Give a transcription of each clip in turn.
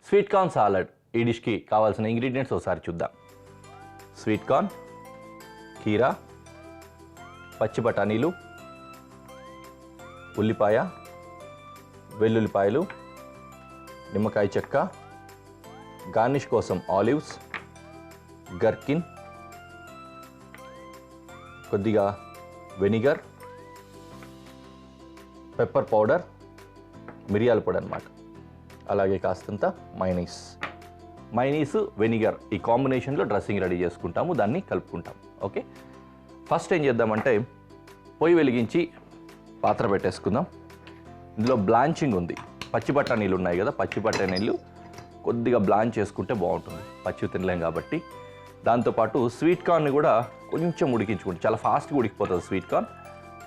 Sweet corn salad ఈ డిష్కి కావాల్సిన ingredients ఒకసారి చూద్దాం. స్వీట్ కార్న్, కీరా, పచ్చి బఠానీలు, ఉల్లిపాయ, వెల్లుల్లిపాయలు, నిమ్మకాయ చెక్క, గార్నిష్ కోసం ఆలివ్స్, గర్కిన్, కొద్దిగా వెనిగర్, పెప్పర్ పౌడర్, మిరియాల పొడి అన్నమాట. అలాగే కాస్తంత మైనీస్ వెనిగర్ ఈ కాంబినేషన్లో డ్రెస్సింగ్ రెడీ చేసుకుంటాము, దాన్ని కలుపుకుంటాం. ఓకే, ఫస్ట్ ఏం చేద్దామంటే పొయ్యి వెలిగించి పాత్ర పెట్టేసుకుందాం. ఇందులో బ్లాంచింగ్ ఉంది, పచ్చి బఠానీలు ఉన్నాయి కదా, పచ్చి బఠానీలు కొద్దిగా బ్లాంచ్ చేసుకుంటే బాగుంటుంది, పచ్చి తినలేం కాబట్టి. దాంతోపాటు స్వీట్ కార్న్ని కూడా కొంచెం ఉడికించుకుంటే, చాలా ఫాస్ట్గా ఉడికిపోతుంది స్వీట్ కార్న్,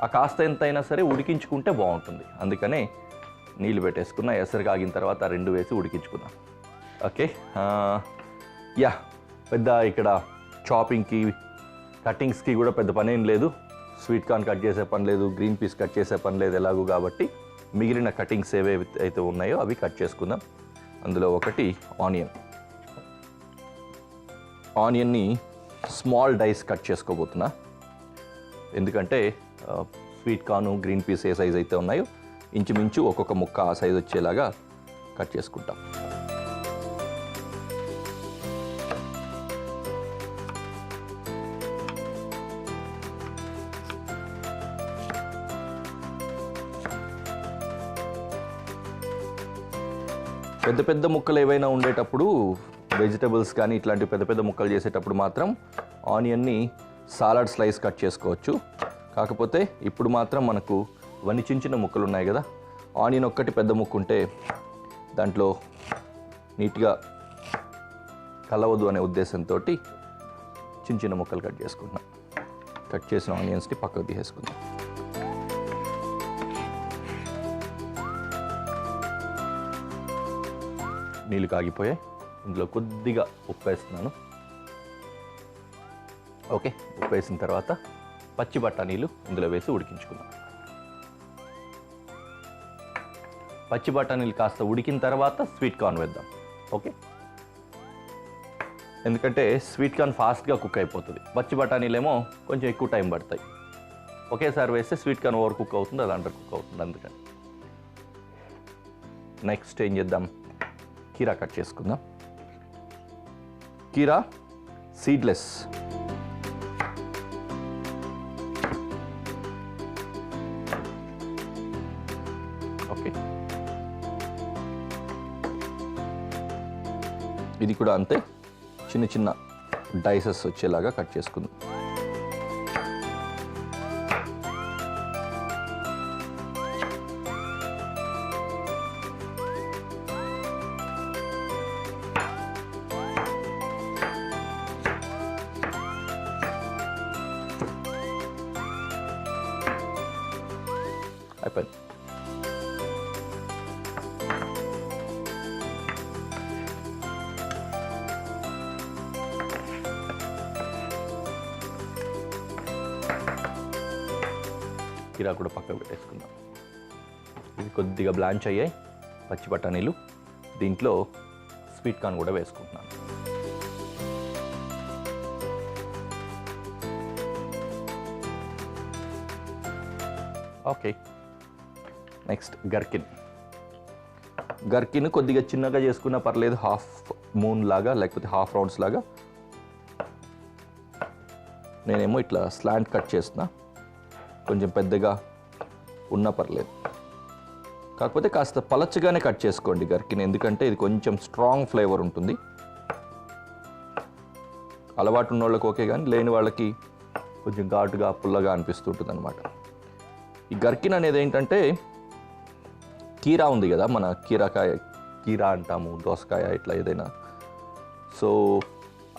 ఆ కాస్త ఎంతైనా సరే ఉడికించుకుంటే బాగుంటుంది. అందుకనే నీళ్ళు పెట్టేసుకున్న, ఎసరు కాగిన తర్వాత రెండు వేసి ఉడికించుకుందాం. ఓకే, పెద్ద ఇక్కడ చాపింగ్కి కటింగ్స్కి కూడా పెద్ద పని ఏం లేదు. స్వీట్ కార్న్ కట్ చేసే పని లేదు, గ్రీన్ పీస్ కట్ చేసే పని లేదు ఎలాగూ. కాబట్టి మిగిలిన కటింగ్స్ ఏవైతే ఉన్నాయో అవి కట్ చేసుకుందాం. అందులో ఒకటి ఆనియన్ని స్మాల్ డైస్ కట్ చేసుకోబోతున్నా. ఎందుకంటే స్వీట్ కార్న్, గ్రీన్ పీస్ ఏ సైజ్ అయితే ఉన్నాయో ఇంచుమించు ఒక్కొక్క ముక్క ఆ సైజ్ వచ్చేలాగా కట్ చేసుకుంటాం. పెద్ద పెద్ద ముక్కలు ఏవైనా ఉండేటప్పుడు, వెజిటబుల్స్ కానీ ఇట్లాంటి పెద్ద పెద్ద ముక్కలు చేసేటప్పుడు మాత్రం ఆనియన్ని సాలడ్ స్లైస్ కట్ చేసుకోవచ్చు. కాకపోతే ఇప్పుడు మాత్రం మనకు ఇవన్నీ చిన్న చిన్న ముక్కలు ఉన్నాయి కదా, ఆనియన్ ఒక్కటి పెద్ద ముక్క ఉంటే దాంట్లో నీట్గా కలవదు అనే ఉద్దేశంతో చిన్న చిన్న ముక్కలు కట్ చేసుకుంటున్నాం. కట్ చేసిన ఆనియన్స్ని పక్కకు తీసేసుకుందాం. నీళ్ళు కాగిపోయాయి, ఇందులో కొద్దిగా ఉప్పు వేస్తున్నాను. ఓకే, ఉప్పు వేసిన తర్వాత పచ్చి బఠానీలు ఇందులో వేసి ఉడికించుకుందాం. పచ్చి బఠానీలు కాస్త ఉడికిన తర్వాత స్వీట్ కార్న్ వేద్దాం. ఓకే, ఎందుకంటే స్వీట్ కార్న్ ఫాస్ట్గా కుక్ అయిపోతుంది, పచ్చి బఠానీలేమో కొంచెం ఎక్కువ టైం పడతాయి. ఒకేసారి వేస్తే స్వీట్ కార్న్ ఓవర్ కుక్ అవుతుంది, అది అండర్ కుక్ అవుతుంది. అందుకని నెక్స్ట్ ఏం చేద్దాం, కీరా కట్ చేసుకుందాం. కీరా సీడ్లెస్. ఓకే, ఇది కూడా అంతే, చిన్న చిన్న డైసెస్ వచ్చేలాగా కట్ చేసుకుందాం. అయిపోయింది. కీరా కూడా పక్కకు పెట్టేసుకుందాం. ఇది కొద్దిగా బ్లాంచ్ అయ్యాయి పచ్చి బఠానీలు, దీంట్లో స్వీట్ కార్న్ కూడా వేసుకుంటున్నాను. ఓకే, నెక్స్ట్ గర్కిన్ కొద్దిగా చిన్నగా చేసుకున్నా పర్లేదు, హాఫ్ మూన్ లాగా లేకపోతే హాఫ్ రౌండ్స్ లాగా. నేనేమో ఇట్లా స్లాంట్ కట్ చేస్తున్నా, కొంచెం పెద్దగా ఉన్నా పర్లేదు. కాకపోతే కాస్త పలచగానే కట్ చేసుకోండి గర్కిన్, ఎందుకంటే ఇది కొంచెం స్ట్రాంగ్ ఫ్లేవర్ ఉంటుంది. అలవాటు ఉన్న వాళ్ళకి ఓకే, కానీ లేని వాళ్ళకి కొంచెం ఘాటుగా పుల్లగా అనిపిస్తుంటుంది అనమాట. ఈ గర్కిన్ అనేది ఏంటంటే, కీరా ఉంది కదా, మన కీరా అంటాము, దోసకాయ ఇట్లా ఏదైనా, సో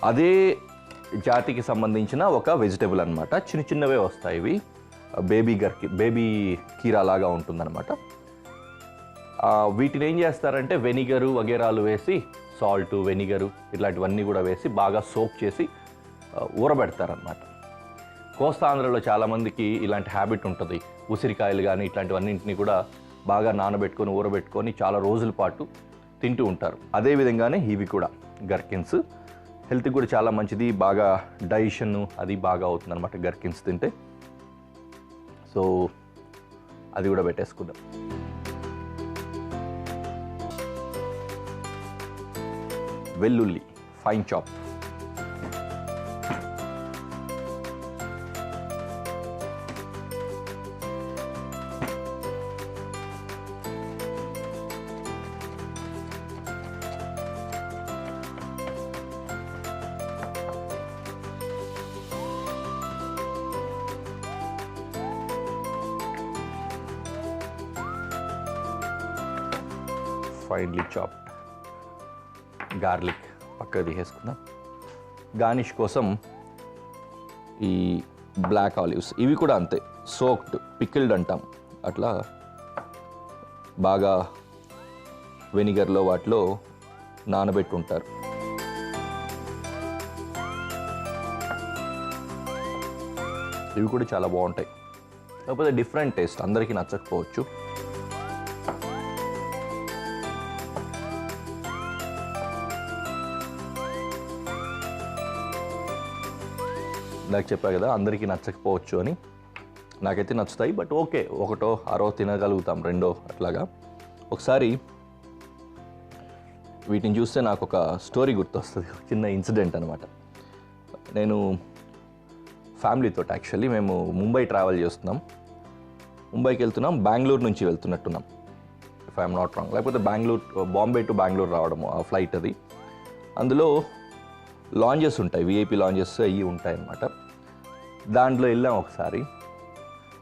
అదే జాతికి సంబంధించిన ఒక వెజిటేబుల్ అనమాట. చిన్న చిన్నవే వస్తాయి ఇవి, బేబీ కీరా లాగా ఉంటుందన్నమాట. వీటిని ఏం చేస్తారంటే వెనిగరు వగేరాలు వేసి, సాల్ట్, వెనిగరు ఇట్లాంటివన్నీ కూడా వేసి బాగా సోక్ చేసి ఊరబెడతారనమాట. కోస్తా ఆంధ్రలో చాలామందికి ఇలాంటి హ్యాబిట్ ఉంటుంది. ఉసిరికాయలు కానీ ఇట్లాంటివన్నింటినీ కూడా బాగా నానబెట్టుకొని ఊరబెట్టుకొని చాలా రోజుల పాటు తింటూ ఉంటారు. అదేవిధంగానే ఇవి కూడా గర్కిన్స్ హెల్త్కి కూడా చాలా మంచిది, బాగా డైజెషన్ అది బాగా అవుతుంది అనమాట గర్కిన్స్ తింటే. సో అది కూడా పెట్టేసుకుందాం. వెల్లుల్లి fine chop, finely chopped garlic పక్కకు తీసేసుకుందాం. గార్నిష్ కోసం ఈ బ్లాక్ ఆలివ్స్, ఇవి కూడా అంతే సోక్డ్ పికిల్డ్ అంటాం, అట్లా బాగా వెనిగర్లో వాటిలో నానబెట్టి ఉంటారు. ఇవి కూడా చాలా బాగుంటాయి, కాకపోతే డిఫరెంట్ టేస్ట్, అందరికీ నచ్చకపోవచ్చు. నాకు చెప్పా కదా అందరికీ నచ్చకపోవచ్చు అని, నాకైతే నచ్చుతాయి. బట్ ఓకే, ఒకటో అరో తినగలుగుతాం, రెండో అట్లాగా. ఒకసారి వీటిని చూస్తే నాకు ఒక స్టోరీ గుర్తొస్తుంది, చిన్న ఇన్సిడెంట్ అనమాట. నేను ఫ్యామిలీతో యాక్చువల్లీ మేము ముంబై ట్రావెల్ చేస్తున్నాం, ముంబైకి వెళ్తున్నాం, బెంగళూరు నుంచి వెళ్తున్నట్టున్నాం ఇఫ్ ఐఎమ్ నాట్ రాంగ్, లేకపోతే బాంబే టు బెంగళూరు రావడము ఆ ఫ్లైట్ అది. అందులో లాంజెస్ ఉంటాయి, విఐపి లాంజెస్ అవి ఉంటాయి అన్నమాట. దాంట్లో వెళ్ళాం ఒకసారి.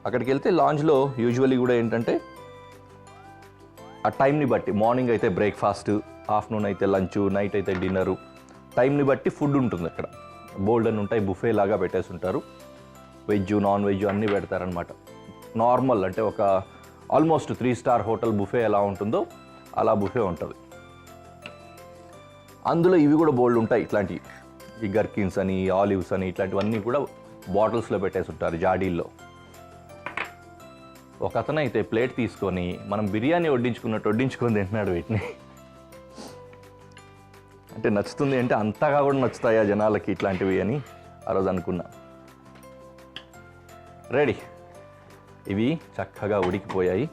అక్కడికి వెళ్తే లాంజ్లో యూజువల్లీ కూడా ఏంటంటే ఆ టైంని బట్టి, మార్నింగ్ అయితే బ్రేక్ఫాస్ట్, ఆఫ్టర్నూన్ అయితే లంచ్, నైట్ అయితే డిన్నరు, టైంని బట్టి ఫుడ్ ఉంటుంది అక్కడ. బోల్డ్ అని ఉంటాయి, బుఫే లాగా పెట్టేసి ఉంటారు. వెజ్ నాన్ వెజ్ అన్నీ పెడతారనమాట. నార్మల్ అంటే ఒక ఆల్మోస్ట్ 3 స్టార్ హోటల్ బుఫే ఎలా ఉంటుందో అలా బుఫే ఉంటుంది. అందులో ఇవి కూడా బోల్డ్ ఉంటాయి, ఇట్లాంటివి ఈ గర్కిన్స్ అని, ఆలివ్స్ అని, ఇట్లాంటివన్నీ కూడా బాటిల్స్లో పెట్టేసి ఉంటారు, జాడీల్లో. ఒక అతను అయితే ప్లేట్ తీసుకొని మనం బిర్యానీ వడ్డించుకున్నట్టు వడ్డించుకొని తింటున్నాడు వీటిని. అంటే నచ్చుతుంది అంటే అంతగా కూడా నచ్చుతాయా జనాలకి ఇట్లాంటివి అని ఆ రోజు అనుకున్నా. రెడీ, ఇవి చక్కగా ఉడికిపోయాయి.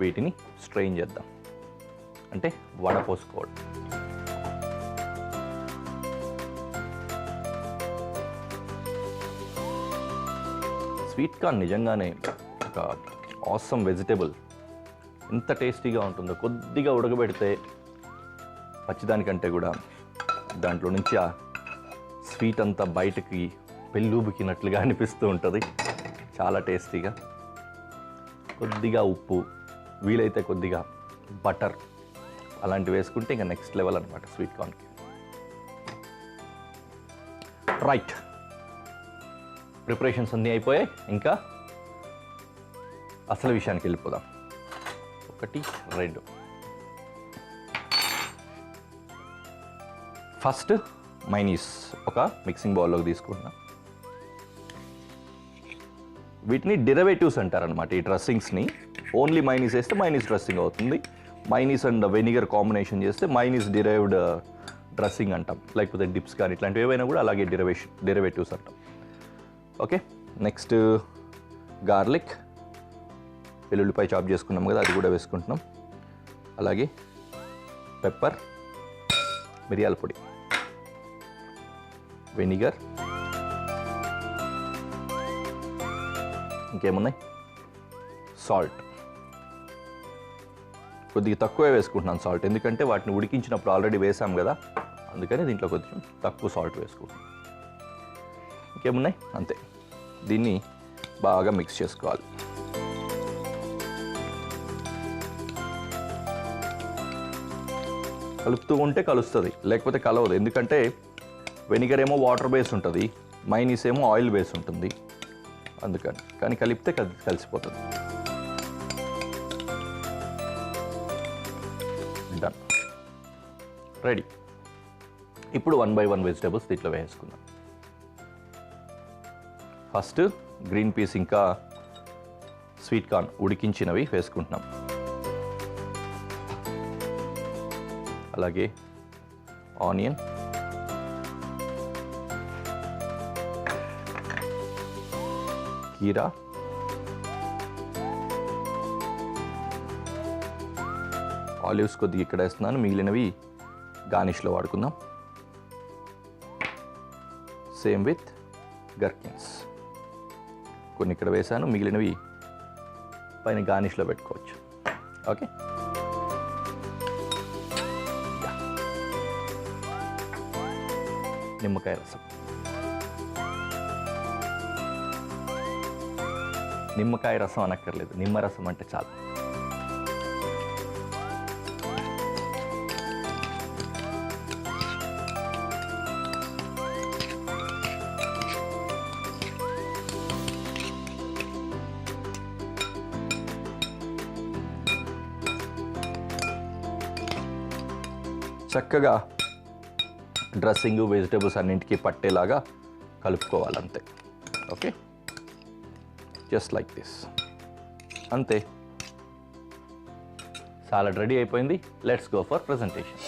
వీటిని స్ట్రెయిన్ చేద్దాం, అంటే వడపోసుకోవడం. స్వీట్ కార్న్ నిజంగానే ఒక ఆసమ్ వెజిటేబుల్. ఎంత టేస్టీగా ఉంటుందో, కొద్దిగా ఉడకబెడితే పచ్చిదానికంటే కూడా దాంట్లో నుంచి ఆ స్వీట్ అంతా బయటకి పెళ్ళూబుకినట్లుగా అనిపిస్తూ ఉంటుంది. చాలా టేస్టీగా. కొద్దిగా ఉప్పు, వీలైతే కొద్దిగా బటర్ అలాంటివి వేసుకుంటే ఇంకా నెక్స్ట్ లెవెల్ అనమాట స్వీట్ కార్న్కి. రైట్, ప్రిపరేషన్స్ అన్నీ అయిపోయాయి. ఇంకా అసలు విషయానికి వెళ్ళిపోదాం. 1 2 ఫస్ట్ మైనీస్ ఒక మిక్సింగ్ బౌల్లోకి తీసుకుంటున్నాం. వీటిని డెరివేటివ్స్ అంటారనమాట ఈ డ్రెస్సింగ్స్ని. ఓన్లీ మైనీస్ వేస్తే మైనీస్ డ్రెస్సింగ్ అవుతుంది, మైనీస్ అండ్ వెనిగర్ కాంబినేషన్ చేస్తే మైనీస్ డిరైవ్డ్ డ్రెస్సింగ్ అంటాం, లేకపోతే డిప్స్ కానీ ఇట్లాంటివి ఏవైనా కూడా అలాగే డెరివేటివ్స్ అంటాం. ఓకే, నెక్స్ట్ గార్లిక్, వెల్లుల్లిపాయ చాప్ చేసుకున్నాం కదా, అది కూడా వేసుకుంటున్నాం. అలాగే పెప్పర్, మిరియాల పొడి, వెనిగర్, ఇంకేమున్నాయి, సాల్ట్. కొద్దిగా తక్కువే వేసుకుంటున్నాను సాల్ట్, ఎందుకంటే వాటిని ఉడికించినప్పుడు ఆల్రెడీ వేసాం కదా, అందుకని దీంట్లో కొంచెం తక్కువ సాల్ట్ వేసుకుంటున్నాం. ఇంకేమున్నాయి, అంతే. దీన్ని బాగా మిక్స్ చేసుకోవాలి. కలుపుతూ ఉంటే కలుస్తుంది, లేకపోతే కలవదు. ఎందుకంటే వెనిగర్ ఏమో వాటర్ బేస్ ఉంటుంది, మైనీస్ ఏమో ఆయిల్ బేస్ ఉంటుంది, అందుకని. కానీ కలిపితే కలిసిపోతుంది. Done, ready. ఇప్పుడు 1 by 1 వెజిటేబుల్స్ దీంట్లో వేసుకుందాం. ఫస్ట్ గ్రీన్ పీస్ ఇంకా స్వీట్ కార్న్ ఉడికించినవి వేసుకుంటున్నాం. అలాగే ఆనియన్, కీరా, ఆలివ్స్ కొద్దిగా ఇక్కడ వేస్తున్నాను, మిగిలినవి గార్నిష్లో వాడుకుందాం. సేమ్ విత్ గర్కిన్స్, కొన్ని ఇక్కడ వేసాను, మిగిలినవి పైన గార్నిష్లో పెట్టుకోవచ్చు. ఓకే, నిమ్మకాయ రసం. నిమ్మకాయ రసం అనక్కర్లేదు, నిమ్మరసం అంటే చాలు. చక్కగా డ్రెస్సింగ్, వెజిటేబుల్స్ అన్నింటికి పట్టేలాగా కలుపుకోవాలంతే. ఓకే, జస్ట్ లైక్ దిస్, అంతే. సాలడ్ రెడీ అయిపోయింది. Let's go for presentation.